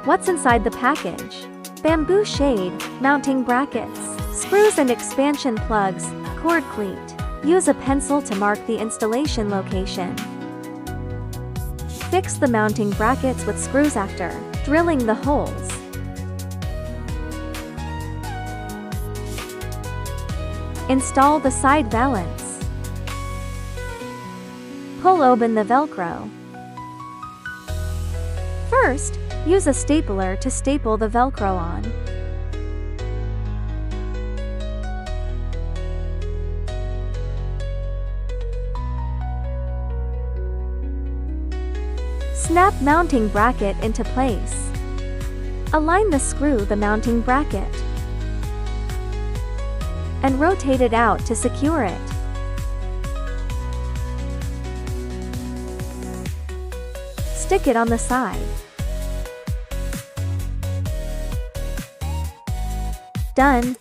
What's inside the package? Bamboo shade, mounting brackets, screws and expansion plugs, cord cleat. Use a pencil to mark the installation location. Fix the mounting brackets with screws after drilling the holes. Install the side valance. Pull open the Velcro. First, use a stapler to staple the Velcro on. Snap mounting bracket into place. Align the screw the mounting bracket and rotate it out to secure it. Stick it on the side. Done!